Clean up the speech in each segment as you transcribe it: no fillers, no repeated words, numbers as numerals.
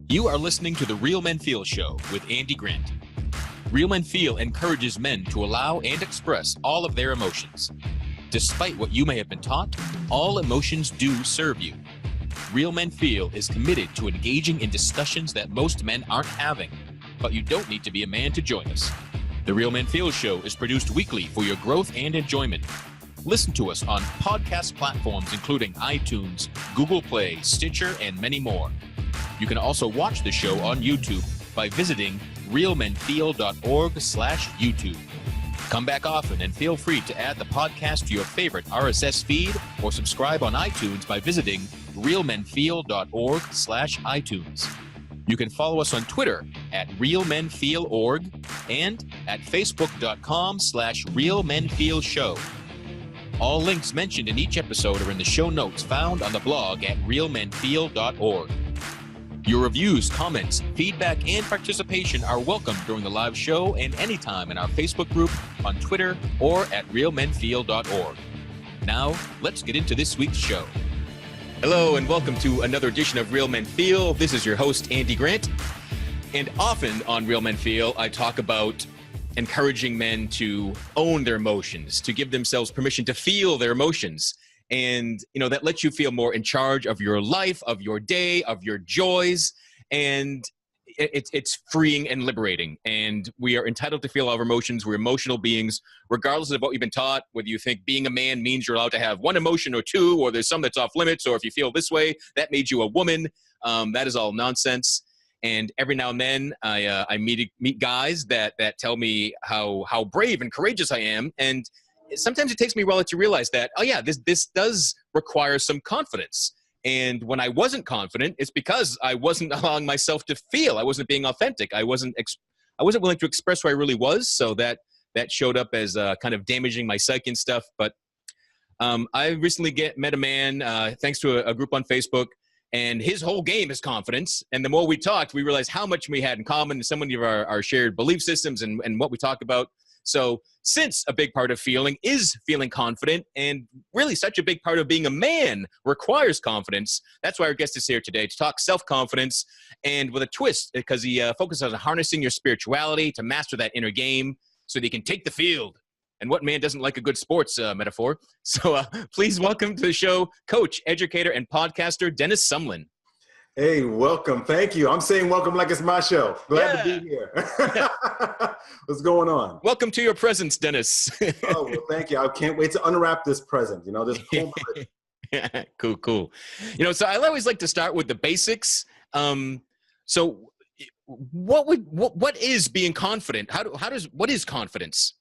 You are listening to the Real Men Feel Show with Andy Grant. Real Men Feel encourages men to allow and express all of their emotions. Despite what you may have been taught, all emotions do serve you. Real Men Feel is committed to engaging in discussions that most men aren't having, but you don't need to be a man to join us. The Real Men Feel Show is produced weekly for your growth and enjoyment. Listen to us on podcast platforms including iTunes, Google Play, Stitcher, and many more. You can also watch the show on YouTube by visiting realmenfeel.org/YouTube. Come back often and feel free to add the podcast to your favorite RSS feed or subscribe on iTunes by visiting realmenfeel.org/iTunes. You can follow us on Twitter at realmenfeelorg and at facebook.com/realmenfeelshow. All links mentioned in each episode are in the show notes found on the blog at realmenfeel.org. Your reviews, comments, feedback, and participation are welcome during the live show and anytime in our Facebook group, on Twitter, or at realmenfeel.org. Now, let's get into this week's show. Hello, and welcome to another edition of Real Men Feel. This is your host, Andy Grant. And often on Real Men Feel, I talk about encouraging men to own their emotions, to give themselves permission to feel their emotions. And, that lets you feel more in charge of your life, of your day, of your joys. And it's freeing and liberating. And we are entitled to feel our emotions. We're emotional beings, regardless of what you've been taught, whether you think being a man means you're allowed to have one emotion or two, or there's some that's off limits, or if you feel this way, that made you a woman. That is all nonsense. And every now and then I meet guys that tell me how brave and courageous I am. And sometimes it takes me a while to realize that, this does require some confidence. And when I wasn't confident, it's because I wasn't allowing myself to feel. I wasn't being authentic. I wasn't willing to express who I really was. So that showed up as kind of damaging my psyche and stuff. But I recently met a man thanks to a group on Facebook, and his whole game is confidence. And the more we talked, we realized how much we had in common, so many of our shared belief systems and what we talk about. So since a big part of feeling is feeling confident, and really such a big part of being a man requires confidence, that's why our guest is here today to talk self-confidence, and with a twist, because he focuses on harnessing your spirituality to master that inner game so that you can take the field. And what man doesn't like a good sports metaphor? So please welcome to the show, coach, educator, and podcaster, Dennis Sumlin. Hey, welcome. Thank you. I'm saying welcome like it's my show. Glad to be here. What's going on? Welcome to your presence, Dennis. Oh, well, thank you. I can't wait to unwrap this present. This cool. Cool. So I always like to start with the basics. So what is being confident? What is confidence?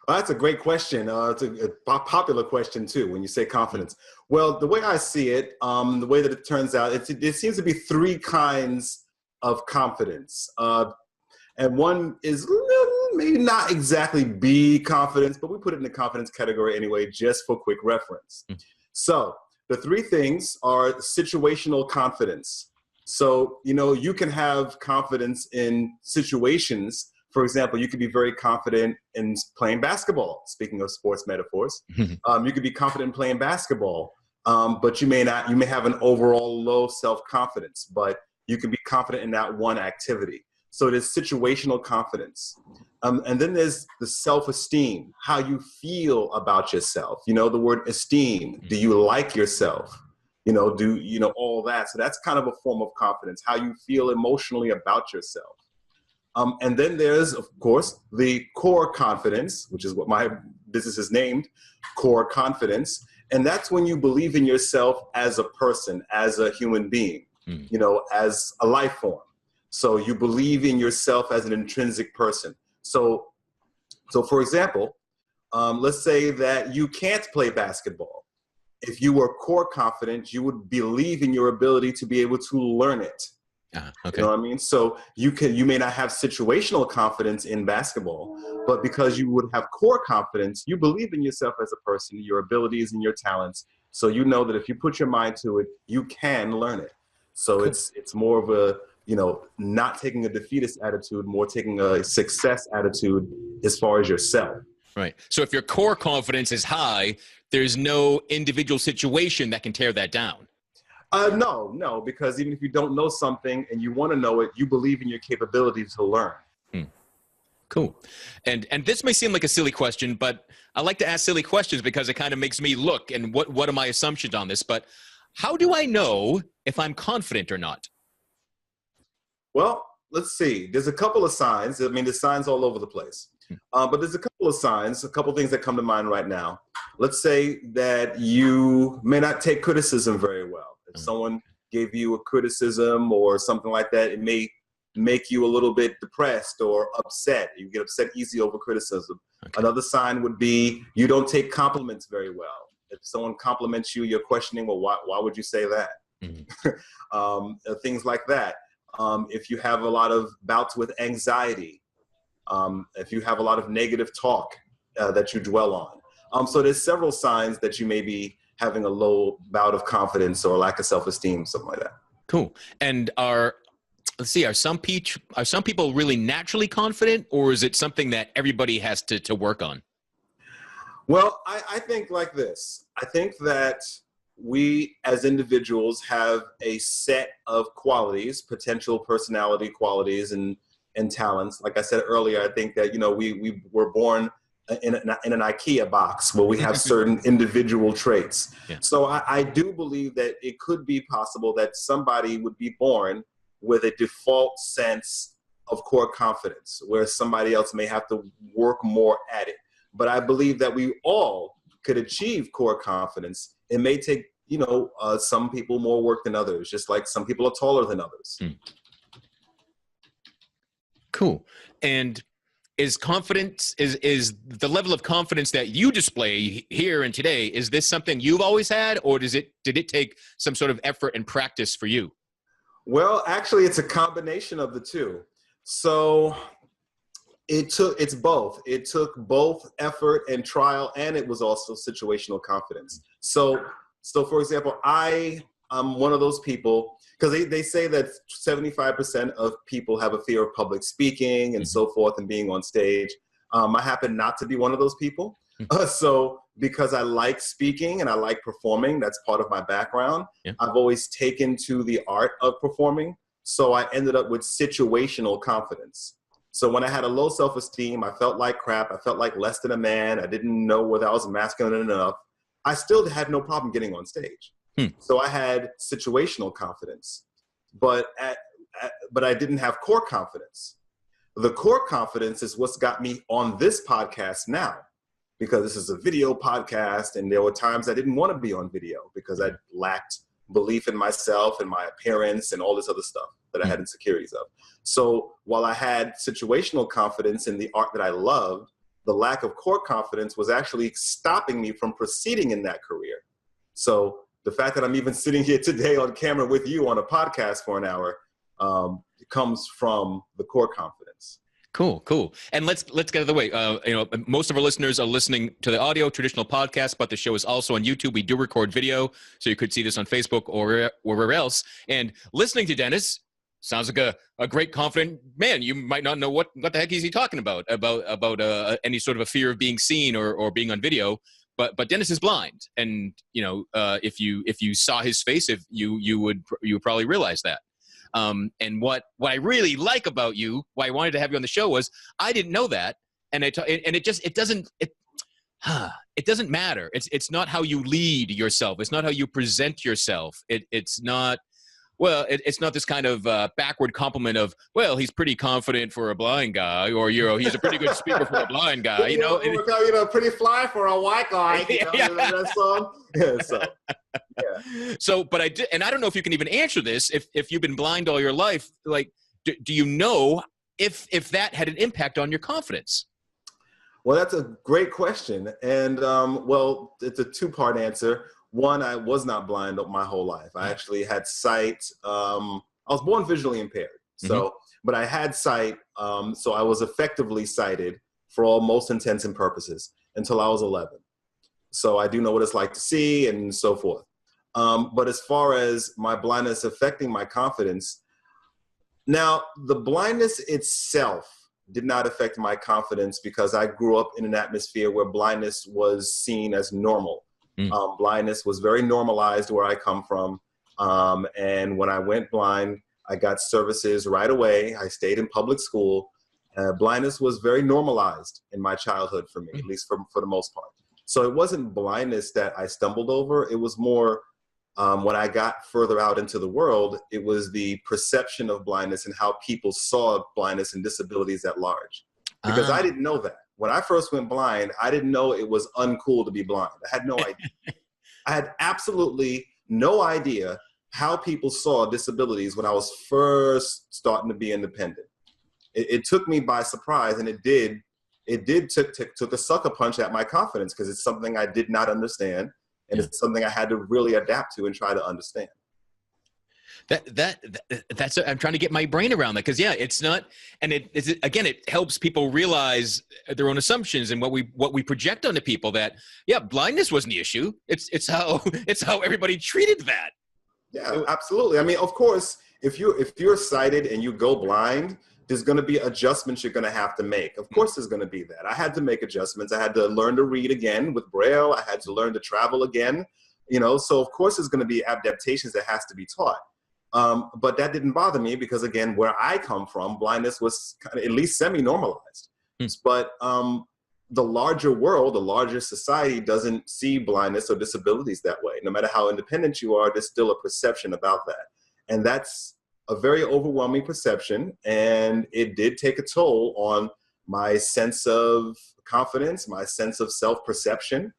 Oh, that's a great question. It's a popular question, too, when you say confidence. Well, the way I see it, the way that it turns out, it seems to be three kinds of confidence. And one is maybe not exactly be confidence, but we put it in the confidence category anyway, just for quick reference. So the three things are situational confidence. So, you can have confidence in situations. For example, you could be very confident in playing basketball. Speaking of sports metaphors, you could be confident in playing basketball, but you may not. You may have an overall low self-confidence, but you can be confident in that one activity. So there's situational confidence. And then there's the self-esteem, how you feel about yourself. The word esteem. Do you like yourself? All that. So that's kind of a form of confidence, how you feel emotionally about yourself. And then there's, of course, the core confidence, which is what my business is named, core confidence. And that's when you believe in yourself as a person, as a human being, as a life form. So you believe in yourself as an intrinsic person. So for example, let's say that you can't play basketball. If you were core confident, you would believe in your ability to be able to learn it. Okay. You know what I mean? So you may not have situational confidence in basketball, but because you would have core confidence, you believe in yourself as a person, your abilities and your talents. So you know that if you put your mind to it, you can learn it. So cool. It's more of a, not taking a defeatist attitude, more taking a success attitude as far as yourself. Right. So if your core confidence is high, there's no individual situation that can tear that down. No, because even if you don't know something and you want to know it, you believe in your capability to learn. Cool. And this may seem like a silly question, but I like to ask silly questions because it kind of makes me look and what are my assumptions on this. But how do I know if I'm confident or not? Well, let's see. There's a couple of signs. I mean, there's signs all over the place. But there's a couple of signs, a couple of things that come to mind right now. Let's say that you may not take criticism very well. If someone gave you a criticism or something like that, it may make you a little bit depressed or upset. You get upset easy over criticism. Okay. Another sign would be you don't take compliments very well. If someone compliments you, you're questioning, well, why would you say that? Mm-hmm. Things like that. If you have a lot of bouts with anxiety, if you have a lot of negative talk that you dwell on. So there's several signs that you may be having a low bout of confidence or lack of self-esteem, something like that. Cool. And let's see, are some people really naturally confident, or is it something that everybody has to work on? Well, I think like this. I think that we as individuals have a set of qualities, potential personality qualities and talents. Like I said earlier, I think that, we were born in an IKEA box where we have certain individual traits. Yeah. So I do believe that it could be possible that somebody would be born with a default sense of core confidence, where somebody else may have to work more at it. But I believe that we all could achieve core confidence. It may take, some people more work than others, just like some people are taller than others. Cool. And is confidence, is the level of confidence that you display here and today, is this something you've always had, or did it take some sort of effort and practice for you? Well, actually, it's a combination of the two. So it's both. It took both effort and trial, and it was also situational confidence. So for example, I'm one of those people, because they say that 75% of people have a fear of public speaking and so forth and being on stage. I happen not to be one of those people. So because I like speaking and I like performing, that's part of my background. Yeah. I've always taken to the art of performing. So I ended up with situational confidence. So when I had a low self-esteem, I felt like crap. I felt like less than a man. I didn't know whether I was masculine enough. I still had no problem getting on stage. So I had situational confidence, but I didn't have core confidence. The core confidence is what's got me on this podcast now, because this is a video podcast, and there were times I didn't want to be on video because I lacked belief in myself and my appearance and all this other stuff that I had insecurities of. So while I had situational confidence in the art that I loved, the lack of core confidence was actually stopping me from proceeding in that career. So the fact that I'm even sitting here today on camera with you on a podcast for an hour comes from the core confidence. Cool. And let's get out of the way. Most of our listeners are listening to the audio traditional podcast, but the show is also on YouTube. We do record video, so you could see this on Facebook or wherever else. And listening to Dennis sounds like a great, confident man. You might not know what the heck is he talking about any sort of a fear of being seen or being on video. But Dennis is blind, and if you saw his face, if you would probably realize that. And what I really like about you, why I wanted to have you on the show, was I didn't know that, and it doesn't matter. It's not how you lead yourself. It's not how you present yourself. It's not. Well, it's not this kind of backward compliment of, well, he's pretty confident for a blind guy, or he's a pretty good speaker for a blind guy. Pretty fly for a white guy. That song. Yeah. So, but I did, and I don't know if you can even answer this. If you've been blind all your life, like, do you know if that had an impact on your confidence? Well, that's a great question, and it's a two-part answer. One, I was not blind my whole life. I actually had sight. I was born visually impaired, but I had sight, so I was effectively sighted for all most intents and purposes until I was 11. So I do know what it's like to see and so forth. But as far as my blindness affecting my confidence, now the blindness itself did not affect my confidence because I grew up in an atmosphere where blindness was seen as normal. Blindness was very normalized where I come from. And when I went blind, I got services right away. I stayed in public school. Blindness was very normalized in my childhood for me, at least for the most part. So it wasn't blindness that I stumbled over. It was more when I got further out into the world, it was the perception of blindness and how people saw blindness and disabilities at large. Because I didn't know that. When I first went blind, I didn't know it was uncool to be blind. I had no idea. I had absolutely no idea how people saw disabilities when I was first starting to be independent. It took me by surprise, and it took a sucker punch at my confidence, because it's something I did not understand, and it's something I had to really adapt to and try to understand. That's I'm trying to get my brain around that, because it's not, and it helps people realize their own assumptions and what we project onto people, that blindness wasn't the issue. It's how everybody treated that. Yeah, absolutely. I mean, of course, if you're sighted and you go blind, there's going to be adjustments you're going to have to make. Of course, there's going to be that. I had to make adjustments. I had to learn to read again with Braille. I had to learn to travel again. So of course, there's going to be adaptations that has to be taught. But that didn't bother me, because again, where I come from, blindness was kind of at least semi-normalized. But the larger world, the larger society doesn't see blindness or disabilities that way. No matter how independent you are, there's still a perception about that. And that's a very overwhelming perception. And it did take a toll on my sense of confidence, my sense of self-perception,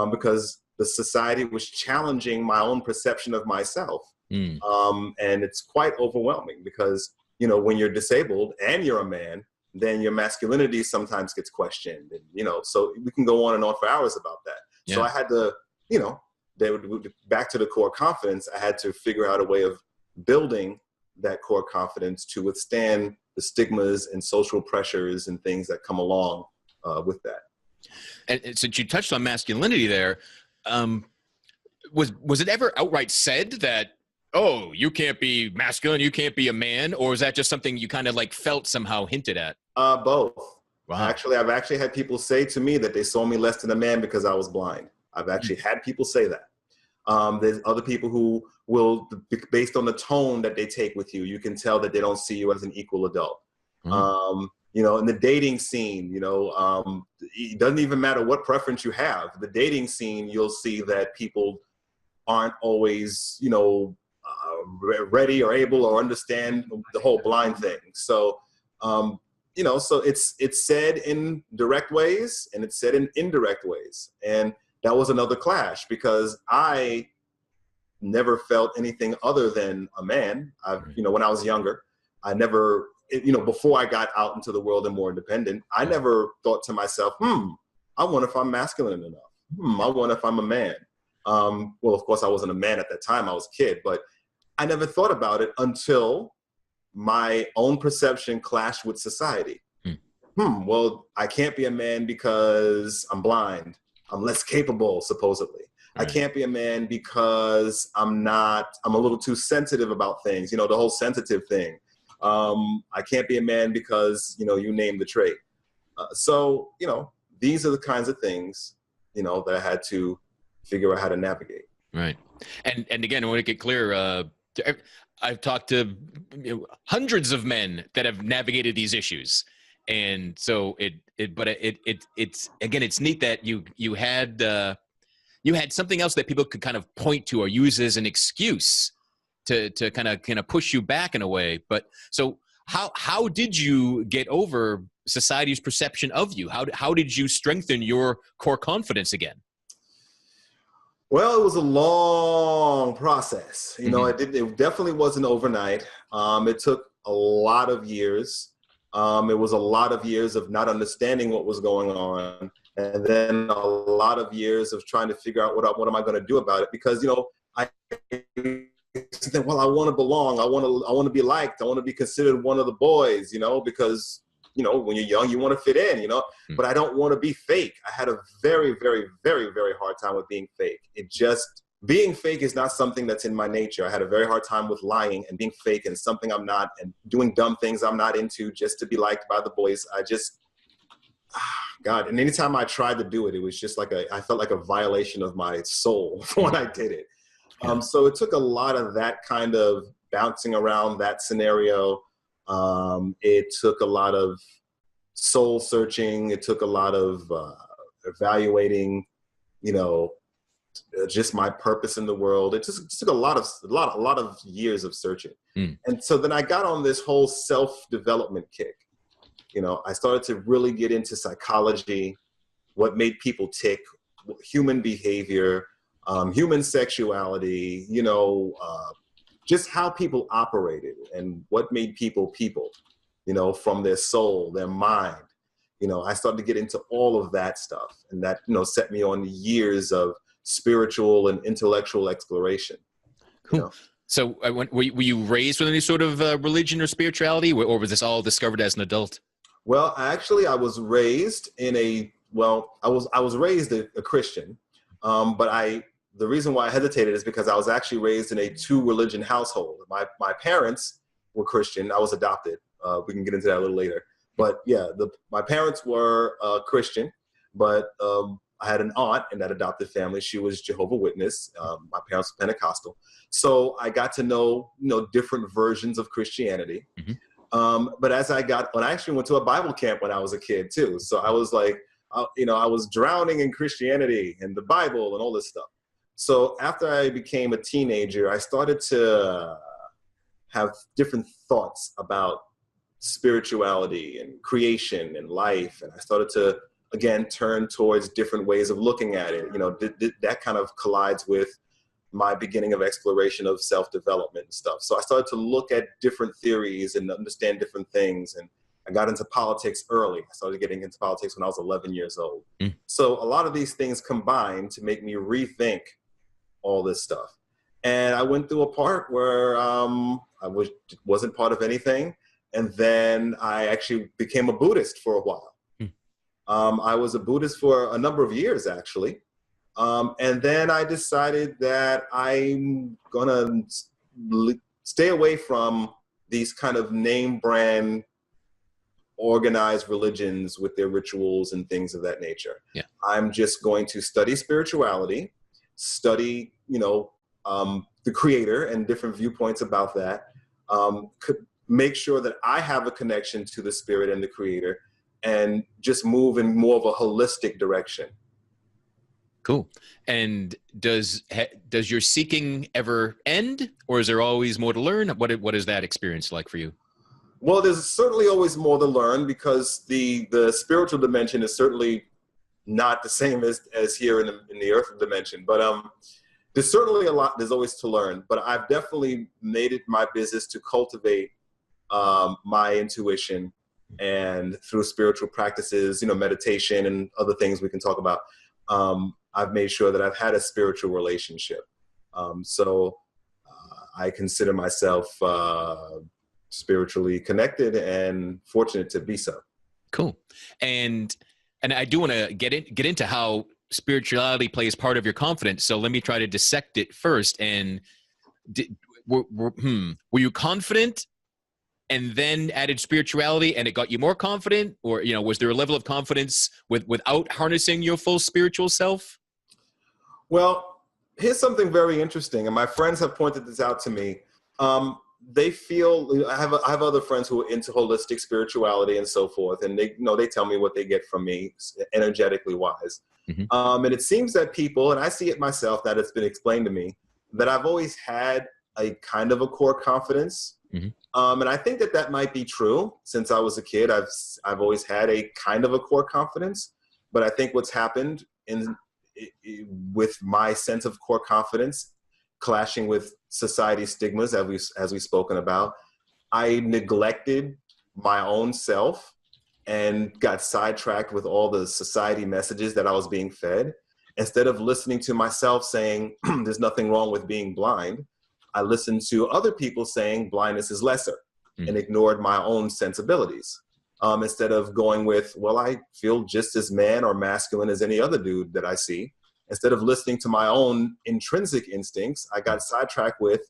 because the society was challenging my own perception of myself. And it's quite overwhelming, because, when you're disabled and you're a man, then your masculinity sometimes gets questioned. And, so we can go on and on for hours about that. Yeah. So I had to, back to the core confidence, I had to figure out a way of building that core confidence to withstand the stigmas and social pressures and things that come along with that. And since you touched on masculinity there, was it ever outright said that, oh, you can't be masculine, you can't be a man? Or is that just something you kind of felt somehow hinted at? Both. Wow. I've actually had people say to me that they saw me less than a man because I was blind. I've actually had people say that. There's other people who will, based on the tone that they take with you, you can tell that they don't see you as an equal adult. In the dating scene, it doesn't even matter what preference you have. The dating scene, you'll see that people aren't always, ready or able or understand the whole blind thing. So, so it's said in direct ways and it's said in indirect ways. And that was another clash, because I never felt anything other than a man. When I was younger, I never, before I got out into the world and more independent, I never thought to myself, I wonder if I'm masculine enough. I wonder if I'm a man. Well, of course, I wasn't a man at that time. I was a kid, but I never thought about it until my own perception clashed with society. Well, I can't be a man because I'm blind. I'm less capable, supposedly. Right. I can't be a man because I'm a little too sensitive about things, the whole sensitive thing. I can't be a man because, you name the trait. So, these are the kinds of things, that I had to figure out how to navigate. Right. And again, I want to get clear, I've talked to hundreds of men that have navigated these issues. And so it's neat that you had something else that people could kind of point to or use as an excuse to kind of push you back in a way. But so how did you get over society's perception of you? How did you strengthen your core confidence again? Well, it was a long process. It definitely wasn't overnight. It took a lot of years. It was a lot of years of not understanding what was going on, and then a lot of years of trying to figure out what am I going to do about it, because I want to belong. I want to be liked. I want to be considered one of the boys. Because when you're young, you want to fit in. But I don't want to be fake. I had a very, very, very, very hard time with being fake. Being fake is not something that's in my nature. I had a very hard time with lying and being fake and something I'm not, and doing dumb things I'm not into just to be liked by the boys. God. And anytime I tried to do it, it was just I felt like a violation of my soul when I did it. Yeah. So it took a lot of that kind of bouncing around that scenario. It took a lot of soul searching. It took a lot of evaluating, you know, just my purpose in the world. It just took a lot of years of searching. Mm. And so then I got on this whole self-development kick. You know, I started to really get into psychology, what made people tick, human behavior, human sexuality, you know, just how people operated and what made people, you know, from their soul, their mind. You know, I started to get into all of that stuff, and that, you know, set me on years of spiritual and intellectual exploration. Cool. You know? So were you raised with any sort of religion or spirituality, or was this all discovered as an adult? Well, actually, I was raised in I was raised a Christian, but the reason why I hesitated is because I was actually raised in a 2-religion household. My parents were Christian. I was adopted. We can get into that a little later. But yeah, my parents were Christian, but I had an aunt in that adopted family. She was Jehovah's Witness. My parents were Pentecostal. So I got to know, you know, different versions of Christianity. Mm-hmm. But as I actually went to a Bible camp when I was a kid too. So I was like, you know, I was drowning in Christianity and the Bible and all this stuff. So after I became a teenager, I started to have different thoughts about spirituality and creation and life. And I started to, again, turn towards different ways of looking at it. You know, that kind of collides with my beginning of exploration of self-development and stuff. So I started to look at different theories and understand different things. And I got into politics early. I started getting into politics when I was 11 years old. Mm. So a lot of these things combined to make me rethink all this stuff. And I went through a part where I wasn't part of anything. And then I actually became a Buddhist for a while. Mm. I was a Buddhist for a number of years, actually. And then I decided that I'm gonna stay away from these kind of name brand organized religions with their rituals and things of that nature. Yeah. I'm just going to study spirituality, study, you know, the creator and different viewpoints about that, make sure that I have a connection to the spirit and the creator, and just move in more of a holistic direction. Cool. And does your seeking ever end, or is there always more to learn? What is that experience like for you? Well, there's certainly always more to learn, because the spiritual dimension is certainly not the same as here in the earth dimension. But there's certainly a lot. There's always to learn. But I've definitely made it my business to cultivate my intuition, and through spiritual practices, you know, meditation and other things we can talk about. I've made sure that I've had a spiritual relationship. So I consider myself spiritually connected and fortunate to be so. Cool. And I do want to get into how spirituality plays part of your confidence. So let me try to dissect it first. And were you confident and then added spirituality and it got you more confident? Or, you know, was there a level of confidence without harnessing your full spiritual self? Well, here's something very interesting, and my friends have pointed this out to me. They feel, I have other friends who are into holistic spirituality and so forth, and they tell me what they get from me energetically wise. Mm-hmm. And it seems that people, and I see it myself, that it's been explained to me, that I've always had a kind of a core confidence. Mm-hmm. And I think that might be true. Since I was a kid, I've always had a kind of a core confidence. But I think what's happened with my sense of core confidence clashing with society stigmas, as we've spoken about, I neglected my own self and got sidetracked with all the society messages that I was being fed. Instead of listening to myself saying there's nothing wrong with being blind, I listened to other people saying blindness is lesser, and ignored my own sensibilities. Instead of going with, well, I feel just as man or masculine as any other dude that I see. Instead of listening to my own intrinsic instincts, I got sidetracked with,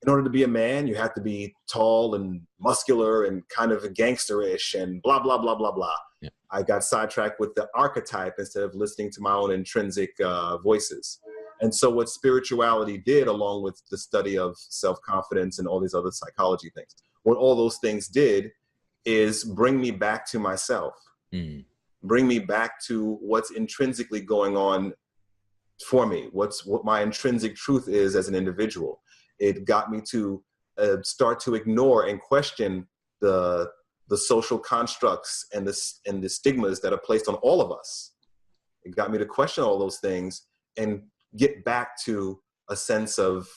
in order to be a man, you have to be tall and muscular and kind of gangsterish and blah, blah, blah, blah, blah. Yeah. I got sidetracked with the archetype instead of listening to my own intrinsic voices. And so what spirituality did, along with the study of self-confidence and all these other psychology things, what all those things did is bring me back to myself, bring me back to what's intrinsically going on for me, what my intrinsic truth is as an individual. It got me to start to ignore and question the social constructs and the stigmas that are placed on all of us. It got me to question all those things and get back to a sense of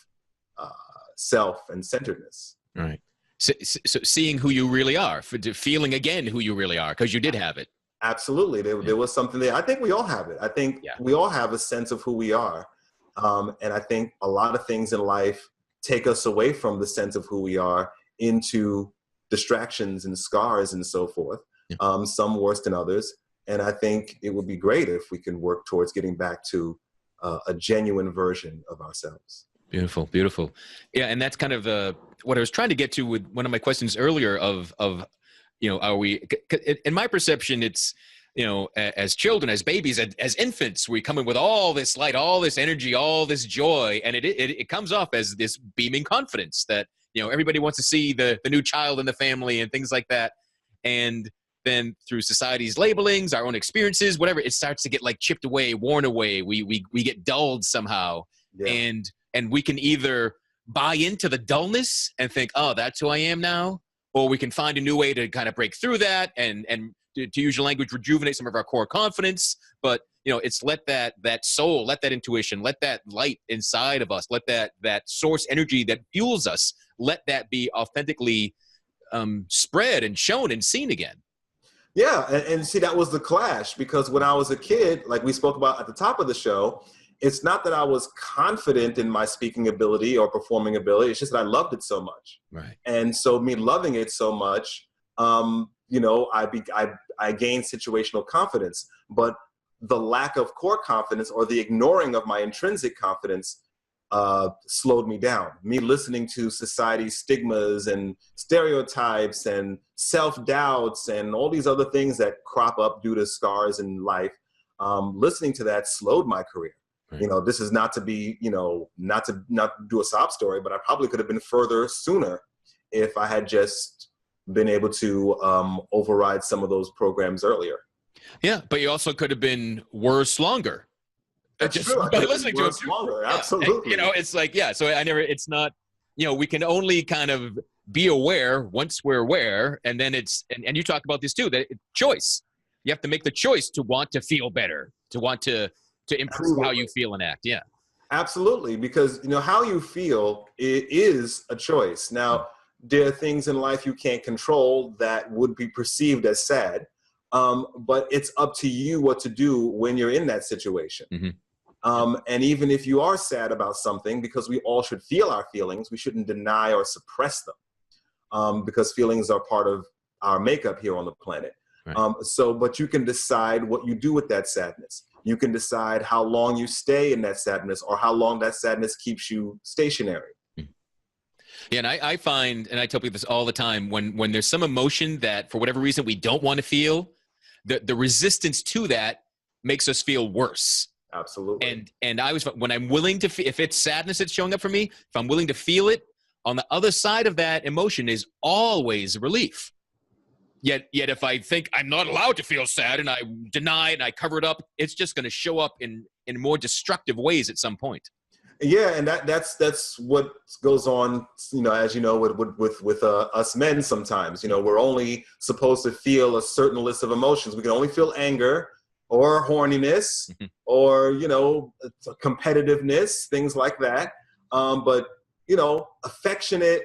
self and centeredness. Right. So seeing who you really are, feeling again who you really are, because you did have it. Absolutely. There was something there. I think we all have it. I think we all have a sense of who we are. And I think a lot of things in life take us away from the sense of who we are into distractions and scars and so forth, some worse than others. And I think it would be great if we can work towards getting back to a genuine version of ourselves. Beautiful, beautiful. Yeah, and that's kind of what I was trying to get to with one of my questions earlier of are we, in my perception, it's, as children, as babies, as infants, we come in with all this light, all this energy, all this joy, and it comes off as this beaming confidence that, everybody wants to see the new child in the family and things like that. And then through society's labelings, our own experiences, whatever, it starts to get like chipped away, worn away. We get dulled somehow. Yeah. And we can either buy into the dullness and think, oh, that's who I am now, or we can find a new way to kind of break through that and to use your language, rejuvenate some of our core confidence. But, it's let that soul, let that intuition, let that light inside of us, let that source energy that fuels us, let that be authentically spread and shown and seen again. Yeah. And see, that was the clash, because when I was a kid, like we spoke about at the top of the show, it's not that I was confident in my speaking ability or performing ability. It's just that I loved it so much. Right. And so me loving it so much, I gained situational confidence. But the lack of core confidence or the ignoring of my intrinsic confidence slowed me down. Me listening to society's stigmas and stereotypes and self-doubts and all these other things that crop up due to scars in life, listening to that slowed my career. Right. This is not to be, not to do a sob story, but I probably could have been further sooner if I had just been able to override some of those programs earlier. Yeah, but you also could have been worse longer. That's just true. by listening to it longer. Absolutely. And, it's like, so it's not, we can only kind of be aware once we're aware. And then and you talk about this too, that choice. You have to make the choice to want to feel better, to want to improve Absolutely. How you feel and act. Yeah. Absolutely. Because, how you feel is a choice. Now, there are things in life you can't control that would be perceived as sad. But it's up to you what to do when you're in that situation. Mm-hmm. And even if you are sad about something, because we all should feel our feelings, we shouldn't deny or suppress them, because feelings are part of our makeup here on the planet. Right. But you can decide what you do with that sadness. You can decide how long you stay in that sadness or how long that sadness keeps you stationary. Yeah, and I find, and I tell people this all the time, when there's some emotion that for whatever reason we don't want to feel, the resistance to that makes us feel worse. Absolutely. And when I'm willing to, if it's sadness that's showing up for me, if I'm willing to feel it, on the other side of that emotion is always relief. Yet if I think I'm not allowed to feel sad and I deny it and I cover it up, it's just going to show up in more destructive ways at some point. Yeah, and that's what goes on, as you know, with us men sometimes. We're only supposed to feel a certain list of emotions. We can only feel anger or horniness or, competitiveness, things like that. But, affectionate,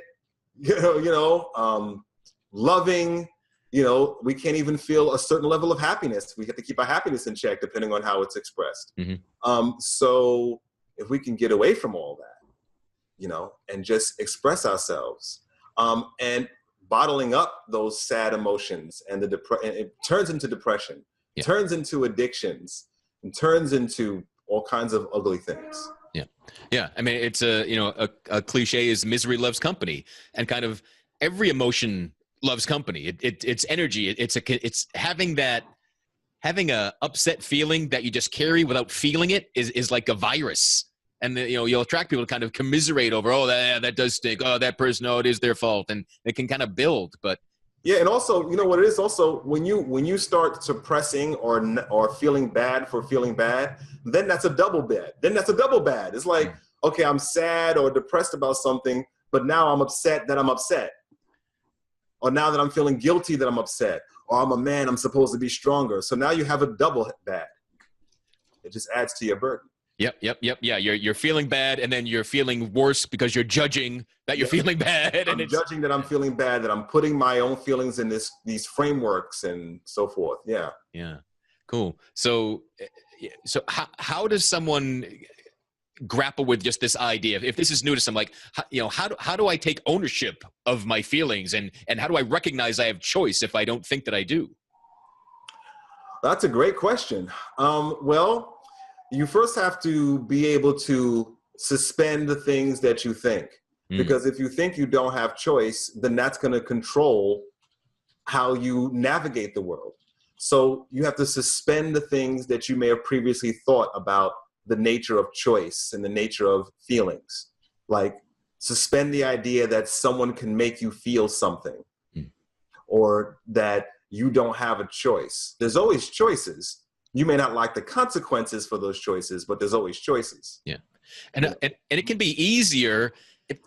loving, we can't even feel a certain level of happiness. We have to keep our happiness in check depending on how it's expressed. Mm-hmm. So if we can get away from all that, and just express ourselves, and bottling up those sad emotions and it turns into depression, turns into addictions, and turns into all kinds of ugly things. Yeah. Yeah. I mean, it's a cliche is misery loves company, and kind of every emotion loves company. It's energy. It's having a upset feeling that you just carry without feeling it is like a virus. And you'll attract people to kind of commiserate over, oh, that does stink. Oh, that person, oh, it is their fault. And it can kind of build, but. Yeah. And also, you know what it is also, when you start suppressing or feeling bad for feeling bad, then that's a double bad. It's like, okay, I'm sad or depressed about something, but now I'm upset that I'm upset. Or now that I'm feeling guilty that I'm upset. Or I'm a man, I'm supposed to be stronger. So now you have a double bad. It just adds to your burden. Yep. Yeah, you're feeling bad, and then you're feeling worse because you're judging that you're feeling bad. And I'm judging that I'm feeling bad, that I'm putting my own feelings in these frameworks and so forth. Yeah. Yeah. Cool. So how does someone grapple with just this idea? If this is new to some, like, how do I take ownership of my feelings, and how do I recognize I have choice if I don't think that I do? That's a great question. Well, you first have to be able to suspend the things that you think, because if you think you don't have choice, then that's going to control how you navigate the world. So you have to suspend the things that you may have previously thought about the nature of choice and the nature of feelings. Like, suspend the idea that someone can make you feel something, or that you don't have a choice. There's always choices. You may not like the consequences for those choices, but there's always choices. Yeah. And it can be easier. It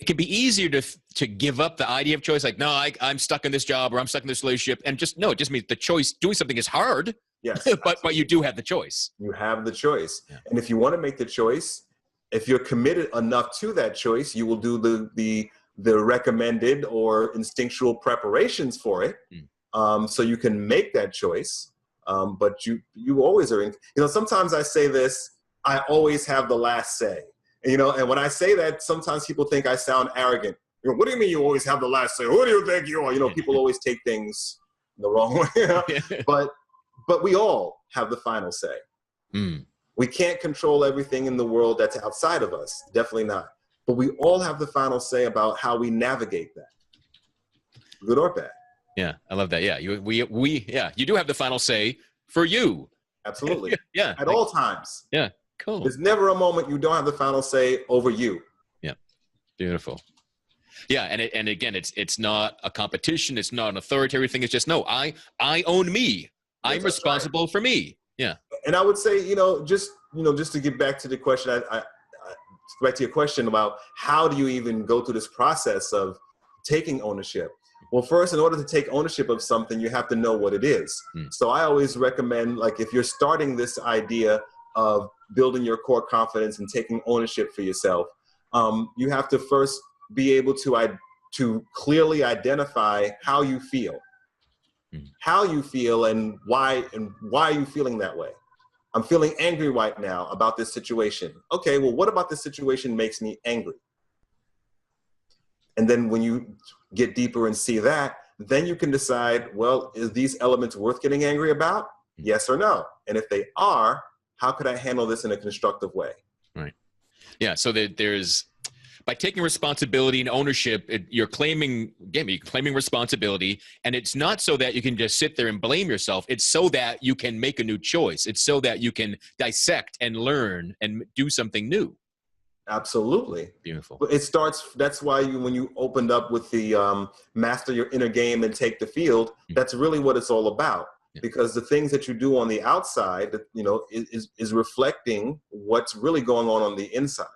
can be easier to give up the idea of choice. Like, no, I'm stuck in this job, or I'm stuck in this relationship. And it just means the choice, doing something is hard. Yes. but you do have the choice. You have the choice. Yeah. And if you want to make the choice, if you're committed enough to that choice, you will do the recommended or instinctual preparations for it. So you can make that choice. But you always are in, sometimes I say this, I always have the last say, and when I say that, sometimes people think I sound arrogant. What do you mean you always have the last say? Who do you think you are? People always take things the wrong way, but we all have the final say. We can't control everything in the world that's outside of us. Definitely not. But we all have the final say about how we navigate that, good or bad. Yeah, I love that. Yeah, you do have the final say for you. Absolutely. Yeah. At all times. Yeah, cool. There's never a moment you don't have the final say over you. Yeah, beautiful. Yeah, and again, it's not a competition. It's not an authoritarian thing. It's just, no, I own me. I'm responsible for me. Yeah. And I would say, just to get back to the question, back to your question about how do you even go through this process of taking ownership? Well, first, in order to take ownership of something, you have to know what it is. So I always recommend, like, if you're starting this idea of building your core confidence and taking ownership for yourself, you have to first be able to clearly identify how you feel, and why are you feeling that way? I'm feeling angry right now about this situation. Okay, well, what about this situation makes me angry? And then when you get deeper and see that, then you can decide, well, is these elements worth getting angry about? Yes or no? And if they are, how could I handle this in a constructive way? Right. Yeah. So there's, by taking responsibility and ownership, you're claiming responsibility. And it's not so that you can just sit there and blame yourself. It's so that you can make a new choice. It's so that you can dissect and learn and do something new. Absolutely. Beautiful. But that's why when you opened up with the master your inner game and take the field, that's really what it's all about. Yeah. Because the things that you do on the outside, is reflecting what's really going on the inside.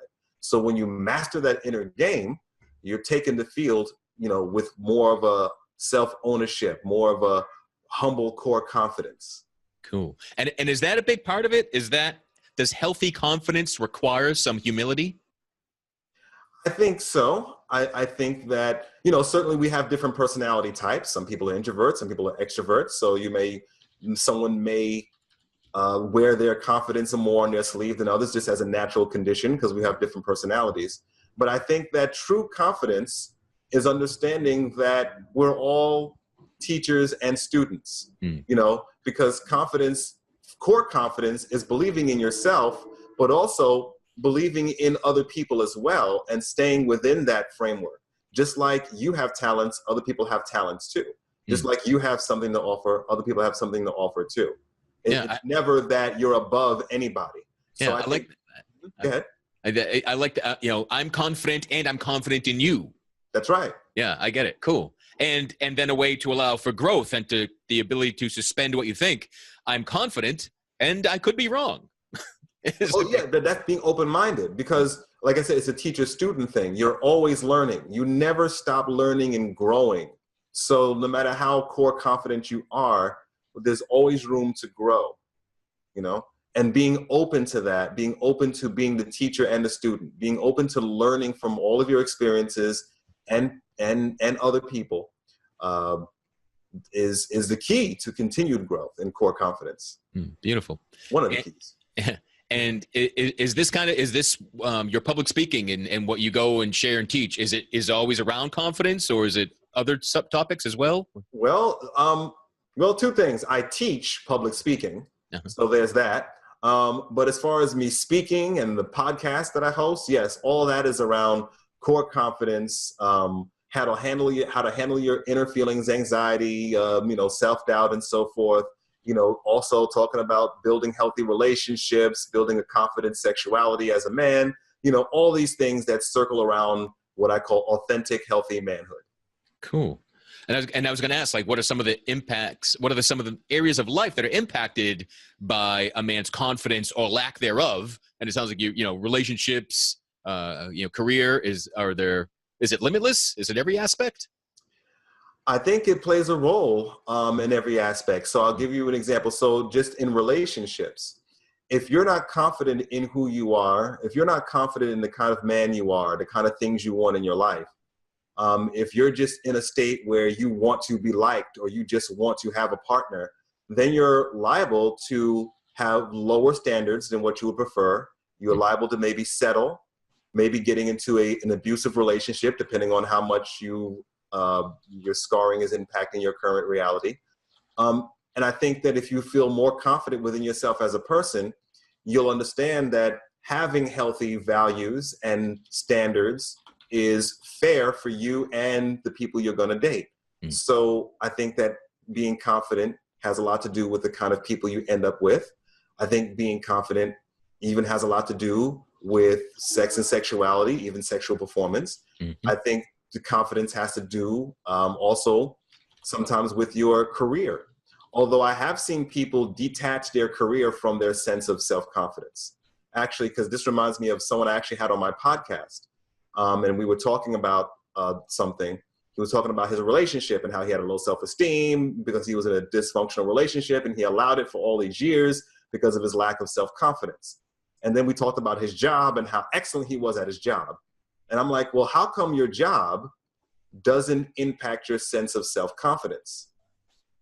So when you master that inner game, you're taking the field, with more of a self-ownership, more of a humble core confidence. Cool. And is that a big part of it? Does healthy confidence require some humility? I think so. I think that, certainly we have different personality types. Some people are introverts, some people are extroverts. So someone may wear their confidence more on their sleeve than others, just as a natural condition, because we have different personalities. But I think that true confidence is understanding that we're all teachers and students, because core confidence is believing in yourself, but also believing in other people as well, and staying within that framework. Just like you have talents, other people have talents too. Just like you have something to offer, other people have something to offer too. It's never that you're above anybody. Yeah, I like that. Go ahead. I like to, I'm confident and I'm confident in you. That's right. Yeah, I get it. Cool. And then a way to allow for growth and to the ability to suspend what you think. I'm confident and I could be wrong. That's being open-minded, because like I said, it's a teacher-student thing. You're always learning. You never stop learning and growing. So no matter how core confident you are, there's always room to grow, and being open to that, being open to being the teacher and the student, being open to learning from all of your experiences and other people is the key to continued growth and core confidence. Beautiful. One of the keys. And is this your public speaking and what you go and share and teach? Is it always around confidence, or is it other subtopics as well? Well, two things. I teach public speaking, so there's that. But as far as me speaking and the podcast that I host, yes, all that is around core confidence, how to handle your inner feelings, anxiety, self-doubt, and so forth. Also talking about building healthy relationships, building a confident sexuality as a man, all these things that circle around what I call authentic, healthy manhood. Cool. And I was going to ask, what are some of the impacts? What are some of the areas of life that are impacted by a man's confidence or lack thereof? And it sounds like relationships, career is it limitless? Is it every aspect? I think it plays a role in every aspect. So I'll give you an example. So just in relationships, if you're not confident in who you are, if you're not confident in the kind of man you are, the kind of things you want in your life, if you're just in a state where you want to be liked or you just want to have a partner, then you're liable to have lower standards than what you would prefer. You're liable to maybe settle, maybe getting into an abusive relationship, depending on how much your scarring is impacting your current reality. And I think that if you feel more confident within yourself as a person, you'll understand that having healthy values and standards is fair for you and the people you're going to date. So I think that being confident has a lot to do with the kind of people you end up with. I think being confident even has a lot to do with sex and sexuality, even sexual performance. I think the confidence has to do also sometimes with your career. Although I have seen people detach their career from their sense of self-confidence. Actually, because this reminds me of someone I actually had on my podcast. And we were talking about something. He was talking about his relationship and how he had a low self-esteem because he was in a dysfunctional relationship, and he allowed it for all these years because of his lack of self-confidence. And then we talked about his job and how excellent he was at his job. And I'm like, well, how come your job doesn't impact your sense of self-confidence?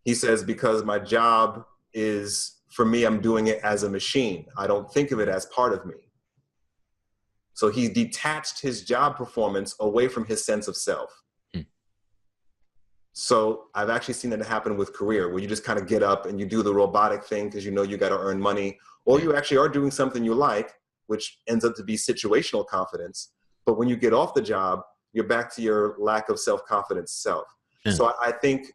He says, because my job is, for me, I'm doing it as a machine. I don't think of it as part of me. So he detached his job performance away from his sense of self. So I've actually seen it happen with career, where you just kind of get up and you do the robotic thing because you know you got to earn money, or you actually are doing something you like, which ends up to be situational confidence. But when you get off the job, you're back to your lack of self-confidence self. So I think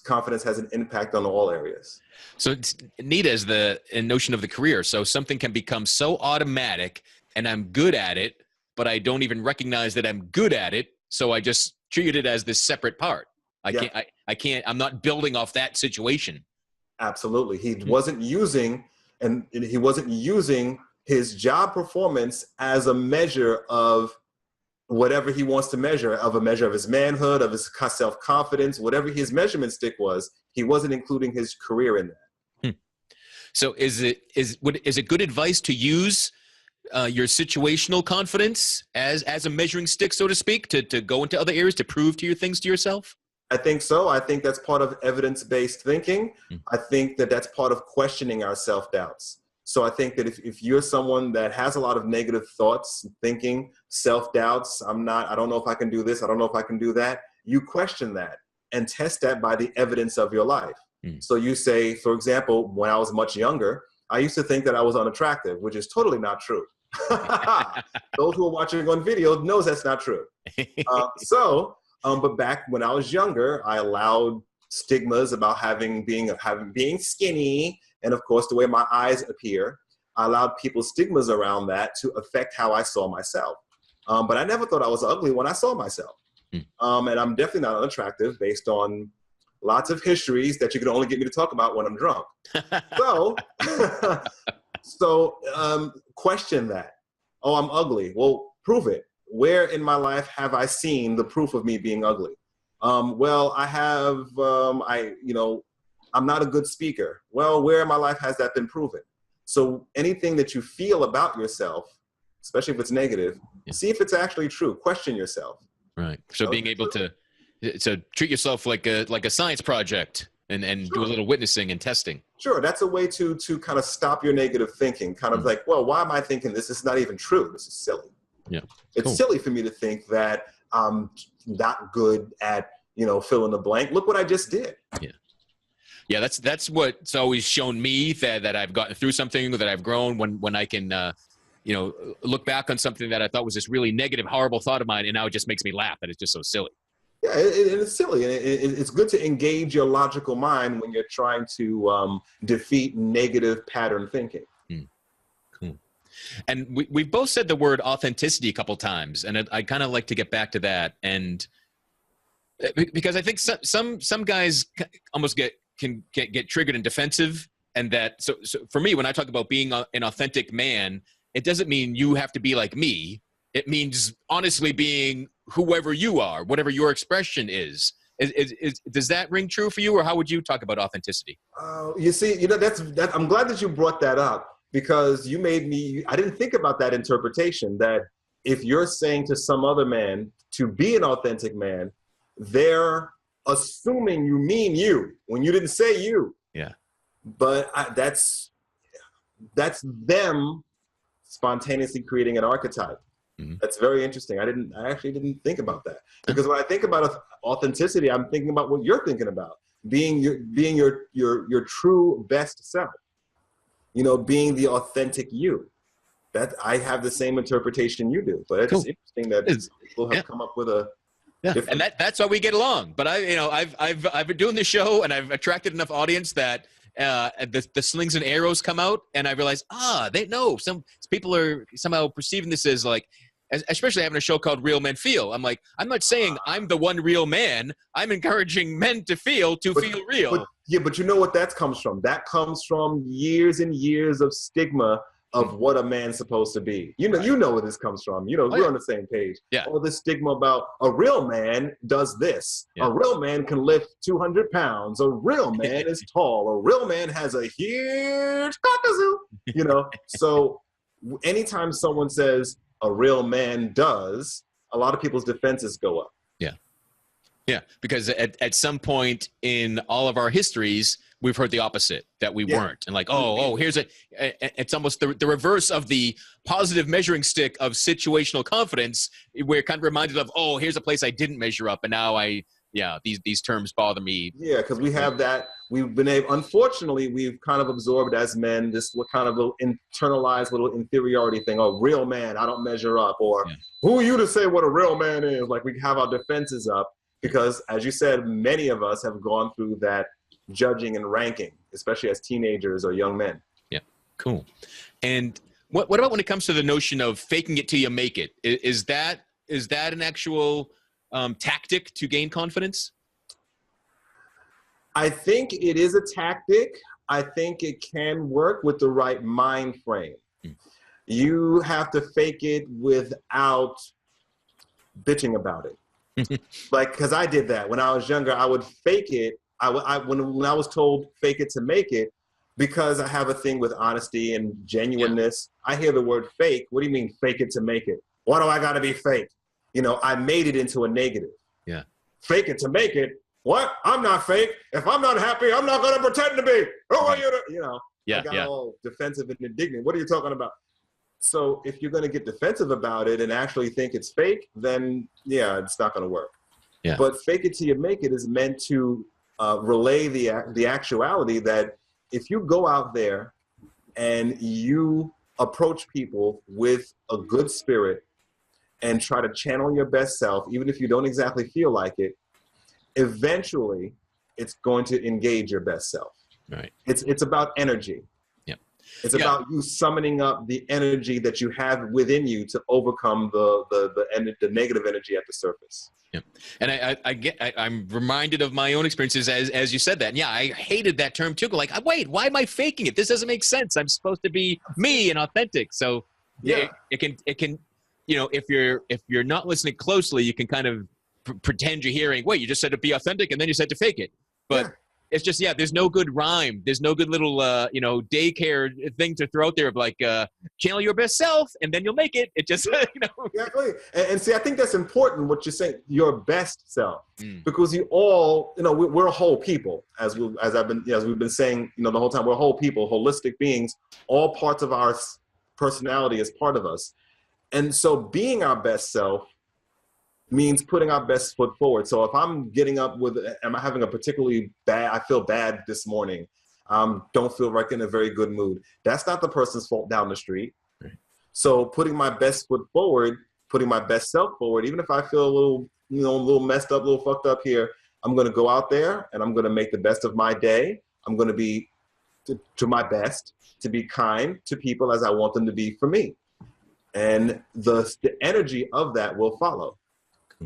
confidence has an impact on all areas. So it's neat as the notion of the career. So something can become so automatic and I'm good at it, but I don't even recognize that I'm good at it. So I just treat it as this separate part. I'm not building off that situation. Absolutely. He wasn't using his job performance as a measure of whatever he wants to measure, of a measure of his manhood, of his self-confidence, whatever his measurement stick was. He wasn't including his career in that. So is it good advice to use your situational confidence as a measuring stick, so to speak, to go into other areas to prove to your things to yourself? I think so. I think that's part of evidence-based thinking. I think that that's part of questioning our self-doubts. So I think that if you're someone that has a lot of negative thoughts, thinking, self-doubts, I don't know if I can do this, I don't know if I can do that, you question that and test that by the evidence of your life. So you say, for example, when I was much younger, I used to think that I was unattractive, which is totally not true. Those who are watching on video knows that's not true. But back when I was younger, I allowed stigmas about being skinny, and of course the way my eyes appear. I allowed people's stigmas around that to affect how I saw myself. But I never thought I was ugly when I saw myself. And I'm definitely not unattractive based on lots of histories that you can only get me to talk about when I'm drunk. So, question that. Oh, I'm ugly. Well, prove it. Where in my life have I seen the proof of me being ugly? Well, I have, I'm not a good speaker. Well, where in my life has that been proven? So anything that you feel about yourself, especially if it's negative, see if it's actually true. Question yourself. Right. So being able to treat yourself like a science project and do a little witnessing and testing. Sure. That's a way to kind of stop your negative thinking. Kind of like, well, why am I thinking this? It's not even true. This is silly. Yeah. It's silly for me to think that I'm not good at, fill in the blank. Look what I just did. Yeah. Yeah. That's what's always shown me that I've gotten through something, that I've grown when I can, look back on something that I thought was this really negative, horrible thought of mine. And now it just makes me laugh that it's just so silly. Yeah, it's silly. And it's good to engage your logical mind when you're trying to defeat negative pattern thinking. Cool. And we've both said the word authenticity a couple times, and I kind of like to get back to that. And because I think some guys almost can get triggered and defensive. And that, so for me, when I talk about being an authentic man, it doesn't mean you have to be like me. It means honestly being whoever you are, whatever your expression is. Does that ring true for you, or how would you talk about authenticity? You see, I'm glad that you brought that up, because you made me, I didn't think about that interpretation, that if you're saying to some other man to be an authentic man, they're assuming you mean you when you didn't say you. Yeah. But that's them spontaneously creating an archetype. That's very interesting. I actually didn't think about that, because when I think about authenticity, I'm thinking about what you're thinking about, being your true best self, being the authentic you. That I have the same interpretation you do, but it's cool. Interesting that people have come up with a and that's why we get along. But I've been doing this show, and I've attracted enough audience that the slings and arrows come out, and I realize they know some people are somehow perceiving this as like, especially having a show called Real Men Feel. I'm like, I'm not saying I'm the one real man. I'm encouraging men to feel real. But you know what that comes from? That comes from years and years of stigma of what a man's supposed to be. You know where this comes from. We're on the same page. Yeah. All this stigma about a real man does this. Yeah. A real man can lift 200 pounds. A real man is tall. A real man has a huge cockazoo. So anytime someone says a real man does, a lot of people's defenses go up. Yeah, because at some point in all of our histories, we've heard the opposite, that we weren't. And like, here's it's almost the reverse of the positive measuring stick of situational confidence. We're kind of reminded of, here's a place I didn't measure up. And now these terms bother me. Yeah, because we have that. Unfortunately, we've kind of absorbed as men this kind of little internalized little inferiority thing. Oh, real man, I don't measure up. Or who are you to say what a real man is? Like, we have our defenses up. Because, as you said, many of us have gone through that judging and ranking, especially as teenagers or young men. Yeah, cool. And what about when it comes to the notion of faking it till you make it? Is that an actual tactic to gain confidence? I think it is a tactic. I think it can work with the right mind frame. You have to fake it without bitching about it. Like, because I did that when I was younger. I would fake it. When I was told fake it to make it, because I have a thing with honesty and genuineness. I hear the word fake. What do you mean fake it to make it? Why do I got to be fake? I made it into a negative. Yeah. Fake it to make it. What? I'm not fake. If I'm not happy, I'm not going to pretend to be. Who are you to, I got all defensive and indignant. What are you talking about? So if you're going to get defensive about it and actually think it's fake, then it's not going to work. Yeah. But fake it till you make it is meant to relay the actuality that if you go out there and you approach people with a good spirit and try to channel your best self, even if you don't exactly feel like it, eventually it's going to engage your best self. Right. It's about energy. Yeah. It's about you summoning up the energy that you have within you to overcome the negative energy at the surface. Yeah. And I'm reminded of my own experiences as you said that. And yeah, I hated that term too. Like, wait, why am I faking it? This doesn't make sense. I'm supposed to be me and authentic. So yeah, it can, if you're not listening closely, you can kind of pretend you're hearing, wait, you just said to be authentic and then you said to fake it. But it's just, there's no good rhyme. There's no good little, daycare thing to throw out there of like, channel your best self and then you'll make it. It just, Exactly. And see, I think that's important what you're saying, your best self, because you all, we're a whole people as we've been saying, the whole time, we're whole people, holistic beings, all parts of our personality is part of us. And so being our best self means putting our best foot forward. So if I'm getting up am I having a particularly I feel bad this morning, don't feel like in a very good mood, that's not the person's fault down the street. Right. So putting my best foot forward, putting my best self forward, even if I feel a little messed up, a little fucked up here, I'm going to go out there and I'm going to make the best of my day. I'm going to be to my best, to be kind to people as I want them to be for me. And the energy of that will follow,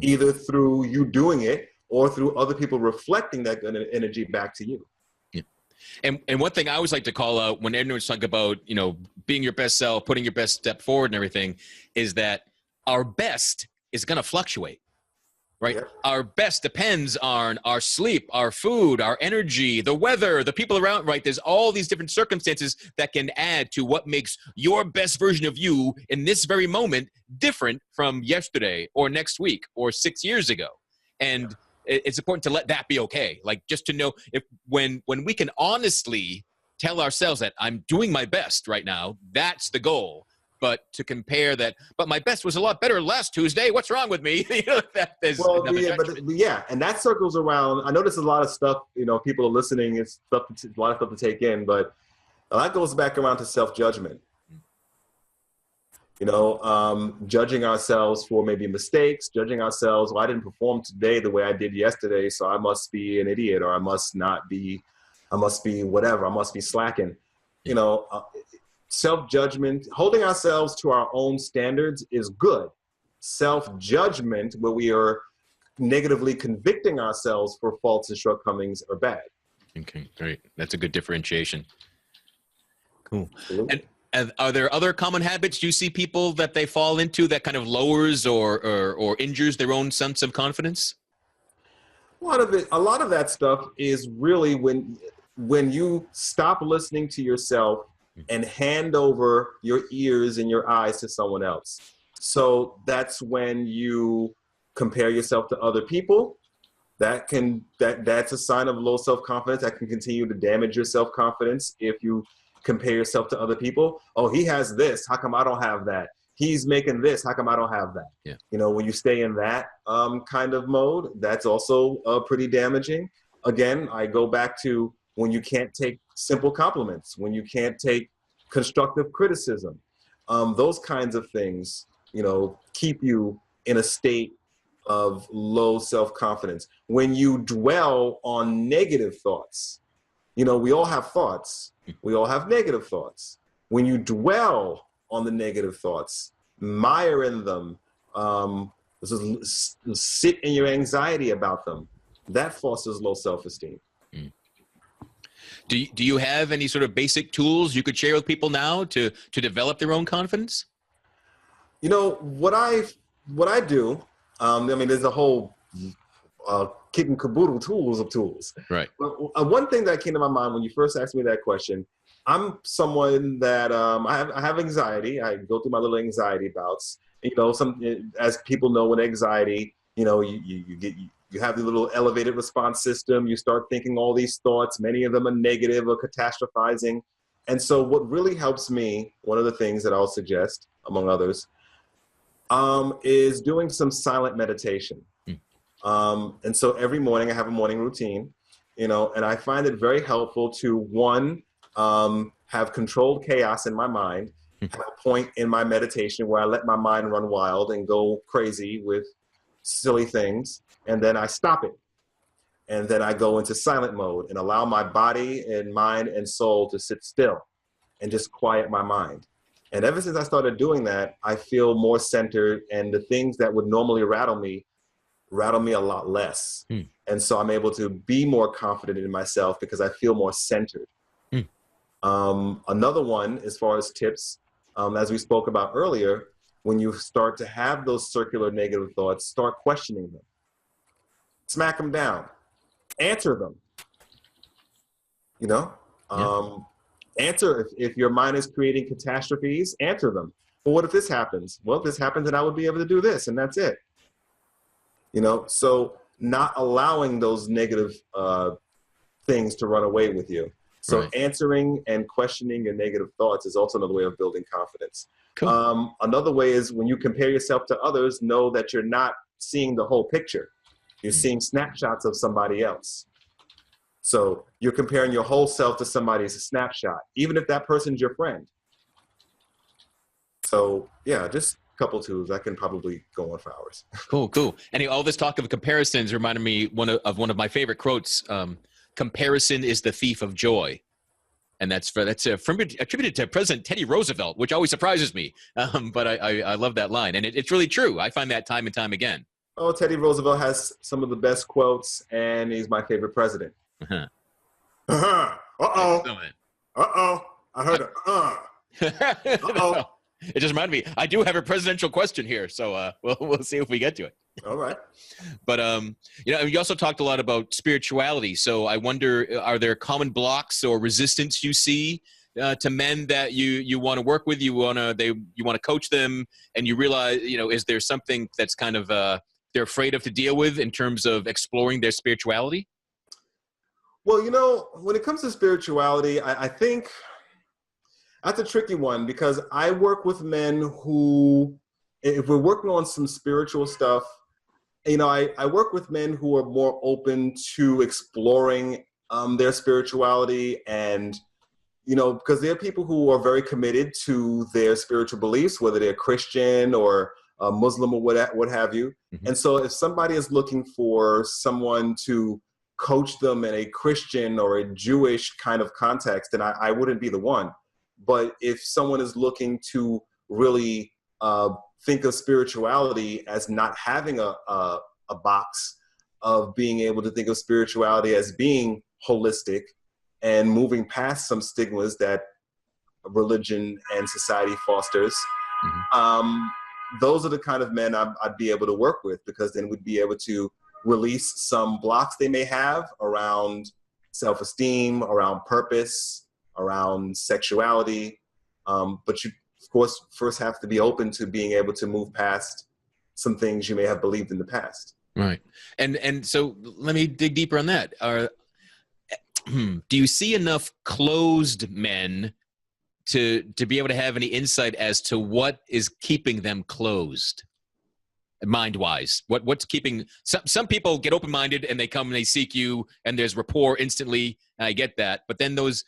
either through you doing it or through other people reflecting that energy back to you. Yeah. And one thing I always like to call out when everyone's talking about, being your best self, putting your best step forward and everything, is that our best is going to fluctuate, right? Yeah. Our best depends on our sleep, our food, our energy, the weather, the people around, right? There's all these different circumstances that can add to what makes your best version of you in this very moment different from yesterday or next week or 6 years ago. And it's important to let that be okay. Like, just to know if when we can honestly tell ourselves that I'm doing my best right now, that's the goal. But to compare that, but my best was a lot better last Tuesday. What's wrong with me? That is and that circles around. I know there's a lot of stuff. People are listening. It's a lot of stuff to take in, but that goes back around to self-judgment. Judging ourselves for maybe mistakes, judging ourselves. Well, I didn't perform today the way I did yesterday, so I must be an idiot, or I must be whatever. I must be slacking. Self-judgment, holding ourselves to our own standards is good. Self-judgment, where we are negatively convicting ourselves for faults and shortcomings, are bad. Okay, great. That's a good differentiation. Cool. Absolutely. And are there other common habits you see people that they fall into that kind of lowers or injures their own sense of confidence? A lot of that stuff is really when you stop listening to yourself and hand over your ears and your eyes to someone else. So that's when you compare yourself to other people. That's a sign of low self-confidence. That can continue to damage your self-confidence if you compare yourself to other people. Oh, he has this. How come I don't have that? He's making this. How come I don't have that? Yeah. When you stay in that kind of mode, that's also pretty damaging. Again, I go back to when you can't take simple compliments, when you can't take constructive criticism, those kinds of things, keep you in a state of low self-confidence. When you dwell on negative thoughts, we all have thoughts. We all have negative thoughts. When you dwell on the negative thoughts, mire in them, sit in your anxiety about them, that fosters low self-esteem. Do you have any sort of basic tools you could share with people now to develop their own confidence? What I do, there's a whole kit and caboodle tools of tools. Right. But one thing that came to my mind when you first asked me that question, I'm someone that I have anxiety. I go through my little anxiety bouts. As people know, with anxiety, you have the little elevated response system. You start thinking all these thoughts. Many of them are negative or catastrophizing. And so what really helps me, one of the things that I'll suggest, among others, is doing some silent meditation. And so every morning I have a morning routine, and I find it very helpful to, one, have controlled chaos in my mind, have a point in my meditation where I let my mind run wild and go crazy with silly things, and then I stop it. And then I go into silent mode and allow my body and mind and soul to sit still. and just quiet my mind. And ever since I started doing that, I feel more centered, and the things that would normally rattle me a lot less. And so I'm able to be more confident in myself because I feel more centered. Another one, as far as tips, as we spoke about earlier, when you start to have those circular negative thoughts, start questioning them. Smack them down. Answer them. You know? Answer, if your mind is creating catastrophes, answer them. Well, what if this happens? Well, if this happens, then I would be able to do this, and that's it. You know, so not allowing those negative things to run away with you. So answering and questioning your negative thoughts is also another way of building confidence. Cool. Another way is when you compare yourself to others, know that you're not seeing the whole picture. You're seeing snapshots of somebody else. So you're comparing your whole self to somebody's snapshot, even if that person's your friend. So yeah, just a couple tools. I can probably go on for hours. Cool. And all this talk of comparisons reminded me of one of my favorite quotes. Comparison is the thief of joy. And that's attributed to President Teddy Roosevelt, which always surprises me. But I love that line. And it's really true. I find that time and time again. Oh, Teddy Roosevelt has some of the best quotes, and he's my favorite president. Uh-oh. I heard it. Uh-oh. It just reminded me. I do have a presidential question here, so we'll see if we get to it. All right. But you also talked a lot about spirituality. So I wonder, are there common blocks or resistance you see to men that you want to work with? You want to coach them, and you realize, is there something that's kind of they're afraid of to deal with in terms of exploring their spirituality? Well, when it comes to spirituality, I think that's a tricky one, because I work with men who, if we're working on some spiritual stuff, I work with men who are more open to exploring their spirituality, and, because there are people who are very committed to their spiritual beliefs, whether they're Christian or Muslim or what have you. Mm-hmm. And so if somebody is looking for someone to coach them in a Christian or a Jewish kind of context, then I wouldn't be the one. But if someone is looking to really think of spirituality as not having a box, of being able to think of spirituality as being holistic and moving past some stigmas that religion and society fosters, those are the kind of men I'd be able to work with, because then we'd be able to release some blocks they may have around self-esteem, around purpose, around sexuality. But you, of course, first have to be open to being able to move past some things you may have believed in the past. Right. And so let me dig deeper on that. Do you see enough closed men to be able to have any insight as to what is keeping them closed, mind-wise? What's keeping some people get open-minded and they come and they seek you and there's rapport instantly. I get that, but then those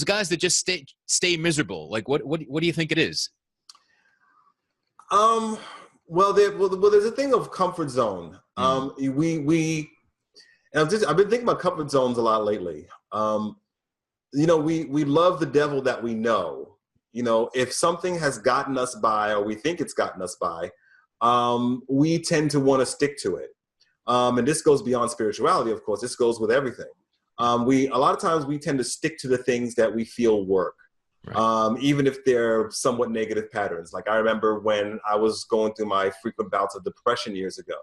guys that just stay miserable, like what do you think it is? Well, there's a thing of comfort zone. I've been thinking about comfort zones a lot lately. We love the devil that we know. If something has gotten us by, or we think it's gotten us by, we tend to want to stick to it. And this goes beyond spirituality, of course. This goes with everything. A lot of times we tend to stick to the things that we feel work. Right. Even if they're somewhat negative patterns. Like I remember when I was going through my frequent bouts of depression years ago,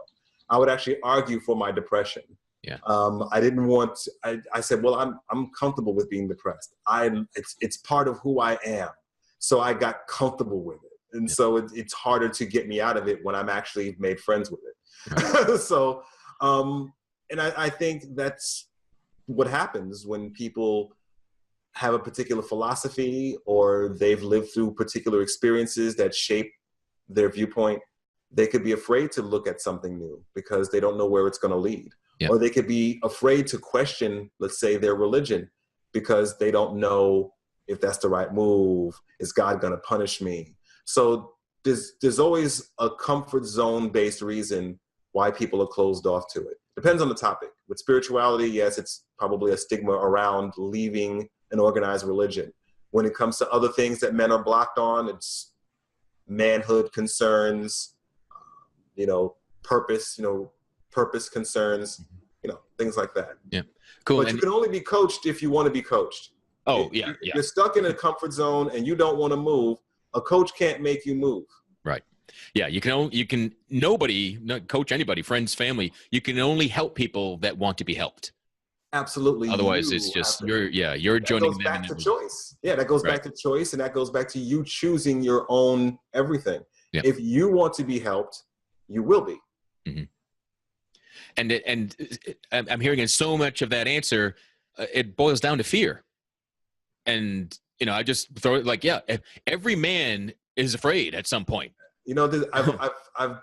I would actually argue for my depression. Yeah. I didn't want to, I said, well, I'm comfortable with being depressed. It's part of who I am. So I got comfortable with it. And so it's harder to get me out of it when I'm actually made friends with it. Right. So, and I think that's what happens when people have a particular philosophy, or they've lived through particular experiences that shape their viewpoint. They could be afraid to look at something new because they don't know where it's going to lead. Yep. Or they could be afraid to question, let's say, their religion because they don't know if that's the right move. Is God going to punish me? So there's always a comfort zone based reason why people are closed off to it. Depends on the topic. With spirituality, yes, it's probably a stigma around leaving an organized religion. When it comes to other things that men are blocked on, it's manhood concerns, purpose, purpose concerns, things like that. Yeah. Cool. But you can only be coached if you want to be coached. Oh, If you're stuck in a comfort zone and you don't want to move, a coach can't make you move. Right. Yeah. Nobody, not coach anybody, friends, family. You can only help people that want to be helped. Absolutely. Otherwise, it's just you're that joining goes them. Back to choice. Yeah, that goes back to choice, and that goes back to you choosing your own everything. Yeah. If you want to be helped, you will be. Mm-hmm. And I'm hearing in so much of that answer, it boils down to fear. And I just throw it every man is afraid at some point. I've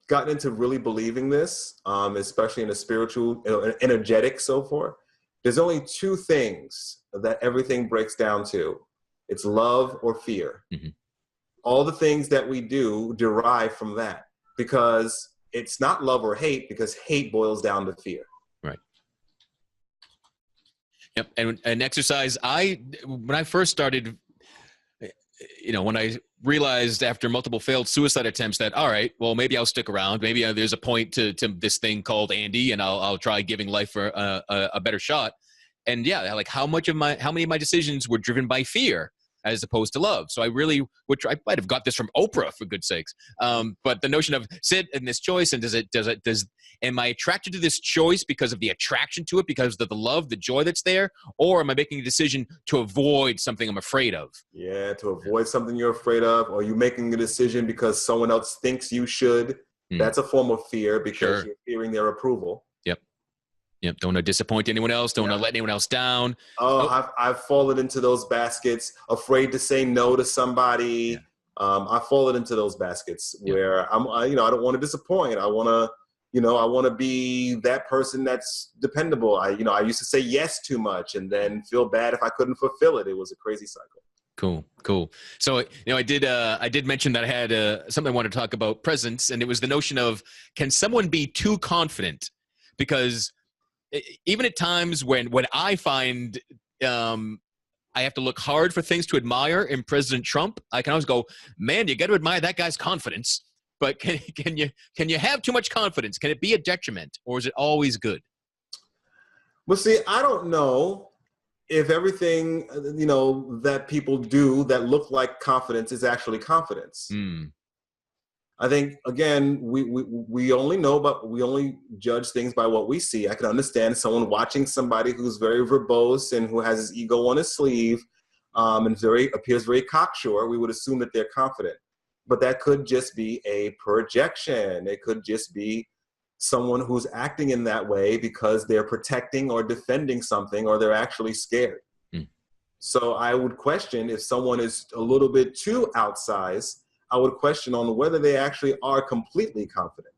gotten into really believing this, especially in a spiritual, energetic so far. There's only two things that everything breaks down to. It's love or fear. Mm-hmm. All the things that we do derive from that, because it's not love or hate, because hate boils down to fear. Right. Yep. And an exercise, when I first started, when I realized after multiple failed suicide attempts that, all right, well, maybe I'll stick around. Maybe there's a point to this thing called Andy, and I'll try giving life a better shot. And yeah, like how many of my decisions were driven by fear as opposed to love. So I really I might have got this from Oprah, for good's sakes. But the notion of sit in this choice, and am I attracted to this choice because of the attraction to it, because of the love, the joy that's there, or am I making a decision to avoid something I'm afraid of? Yeah, to avoid something you're afraid of, or you making a decision because someone else thinks you should. That's a form of fear, because you're fearing their approval. Yep. Don't want to disappoint anyone else. Don't want to let anyone else down. I've fallen into those baskets, afraid to say no to somebody. Yeah. I've fallen into those baskets where I don't want to disappoint. I want to be that person that's dependable. I used to say yes too much and then feel bad if I couldn't fulfill it. It was a crazy cycle. Cool. So, I did mention that I had something I wanted to talk about, presence, and it was the notion of, can someone be too confident? Because even at times when I find I have to look hard for things to admire in President Trump, I can always go, man, you got to admire that guy's confidence. But can you have too much confidence? Can it be a detriment, or is it always good? Well, see, I don't know if everything that people do that look like confidence is actually confidence. I think, again, we only know, but we only judge things by what we see. I can understand someone watching somebody who's very verbose and who has his ego on his sleeve, and appears very cocksure. We would assume that they're confident, but that could just be a projection. It could just be someone who's acting in that way because they're protecting or defending something, or they're actually scared. So I would question, if someone is a little bit too outsized, I would question on whether they actually are completely confident.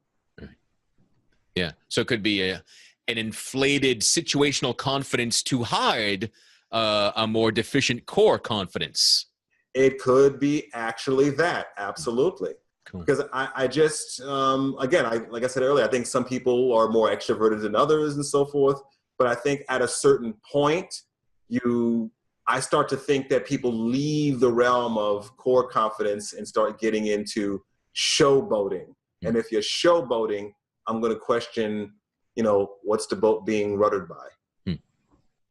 Yeah. So it could be an inflated situational confidence to hide a more deficient core confidence. It could be actually that. Absolutely. Cool. Because I just, again, like I said earlier, I think some people are more extroverted than others and so forth. But I think at a certain point, I start to think that people leave the realm of core confidence and start getting into showboating. And if you're showboating, I'm going to question, what's the boat being ruddered by?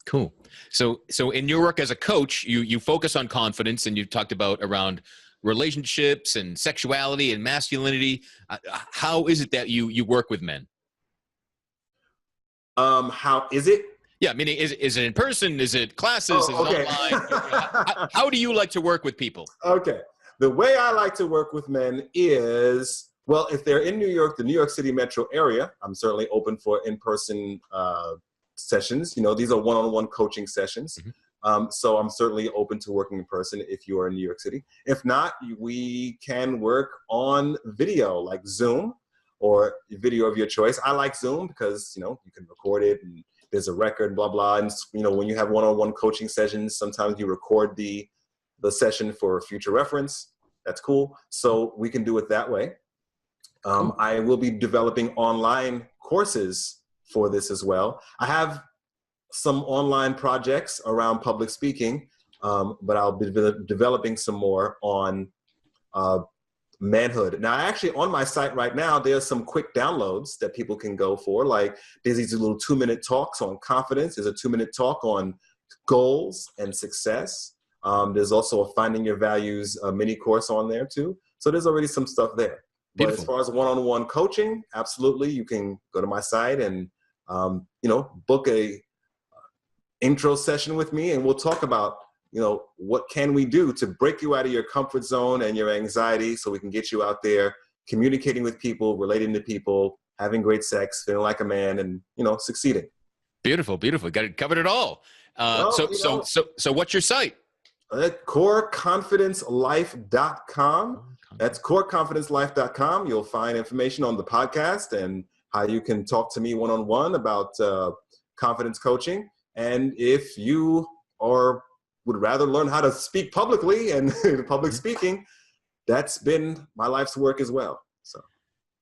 Cool. So in your work as a coach, you focus on confidence, and you talked about around relationships and sexuality and masculinity. How is it that you work with men? How is it? Yeah, meaning is it in person? Is it classes? Is it online? How do you like to work with people? Okay. The way I like to work with men is, well, if they're in New York, the New York City metro area, I'm certainly open for in-person sessions. These are one-on-one coaching sessions. So I'm certainly open to working in person if you are in New York City. If not, we can work on video, like Zoom, or video of your choice. I like Zoom because, you can record it, and there's a record, blah, blah. And, when you have one-on-one coaching sessions, sometimes you record the session for future reference. That's cool. So we can do it that way. I will be developing online courses for this as well. I have some online projects around public speaking. but I'll be developing some more on manhood. Now, actually, on my site right now, there's some quick downloads that people can go for. Like, there's these little 2-minute talks on confidence. There's a 2-minute talk on goals and success. There's also a Finding Your Values mini course on there too. So there's already some stuff there. Beautiful. But as far as one-on-one coaching, absolutely, you can go to my site and book a intro session with me, and we'll talk about what can we do to break you out of your comfort zone and your anxiety, so we can get you out there communicating with people, relating to people, having great sex, feeling like a man, and succeeding. Beautiful. Got it covered it all. So what's your site? CoreConfidenceLife.com. That's CoreConfidenceLife.com. You'll find information on the podcast and how you can talk to me one-on-one about confidence coaching. And if you would rather learn how to speak publicly and public speaking, that's been my life's work as well. So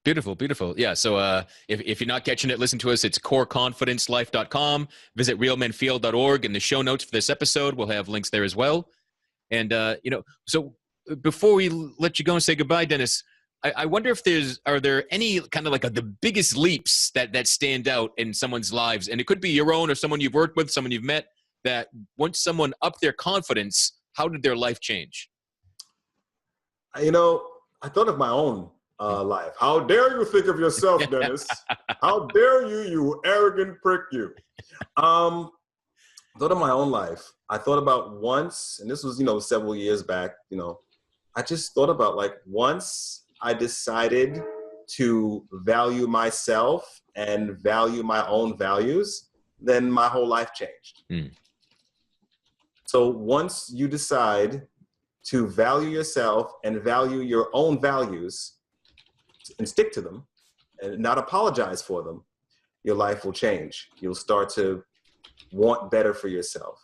beautiful. Yeah. So if you're not catching it, listen to us. It's CoreConfidenceLife.com. Visit realmenfeel.org. In the show notes for this episode, we'll have links there as well. And so before we let you go and say goodbye, Dennis, I wonder if are there any kind of like the biggest leaps that stand out in someone's lives? And it could be your own or someone you've worked with, someone you've met, that once someone upped their confidence, how did their life change? I thought of my own life. How dare you think of yourself, Dennis? How dare you arrogant prick, you. Thought of my own life. I thought about once, and this was, several years back, I just thought about once I decided to value myself and value my own values, then my whole life changed. So once you decide to value yourself and value your own values and stick to them and not apologize for them, your life will change. You'll start to want better for yourself.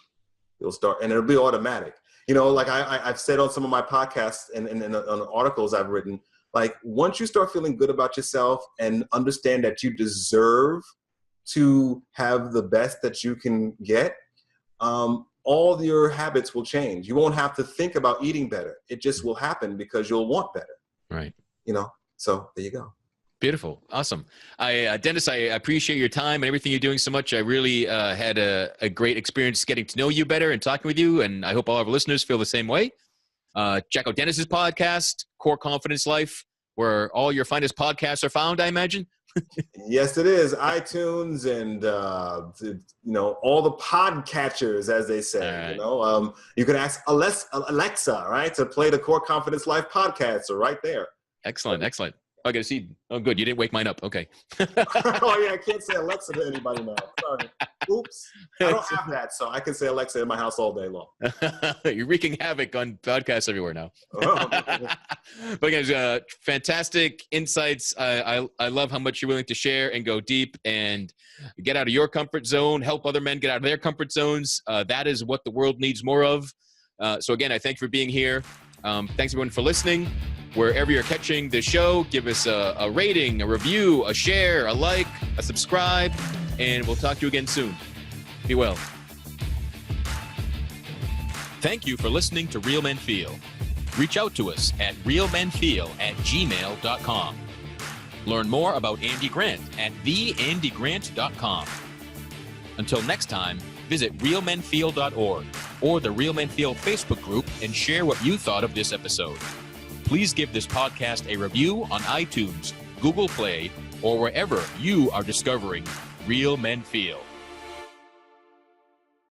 And it'll be automatic. I've said on some of my podcasts and on articles I've written, once you start feeling good about yourself and understand that you deserve to have the best that you can get, all your habits will change. You won't have to think about eating better. It just will happen because you'll want better. Right. So there you go. Beautiful. Awesome. Dennis, I appreciate your time and everything you're doing so much. I really had a great experience getting to know you better and talking with you. And I hope all of our listeners feel the same way. Check out Dennis's podcast, Core Confidence Life, where all your finest podcasts are found, I imagine. Yes, it is. iTunes and, all the podcatchers, as they say. Right. You can ask Alexa, right, to play the Core Confidence Life podcast. So right there. Excellent. I got to see. Oh, good. You didn't wake mine up. Okay. Oh, yeah. I can't say Alexa to anybody now. Sorry. Oops. I don't have that, so I can say Alexa in my house all day long. You're wreaking havoc on podcasts everywhere now. But guys, fantastic insights. I love how much you're willing to share and go deep and get out of your comfort zone, help other men get out of their comfort zones. That is what the world needs more of. So again, I thank you for being here. Thanks everyone for listening. Wherever you're catching the show, give us a rating, a review, a share, a like, a subscribe, and we'll talk to you again soon. Be well. Thank you for listening to Real Men Feel. Reach out to us at realmenfeel@gmail.com. Learn more about Andy Grant at theandygrant.com. Until next time, visit realmenfeel.org or the Real Men Feel Facebook group and share what you thought of this episode. Please give this podcast a review on iTunes, Google Play, or wherever you are discovering Real Men Feel.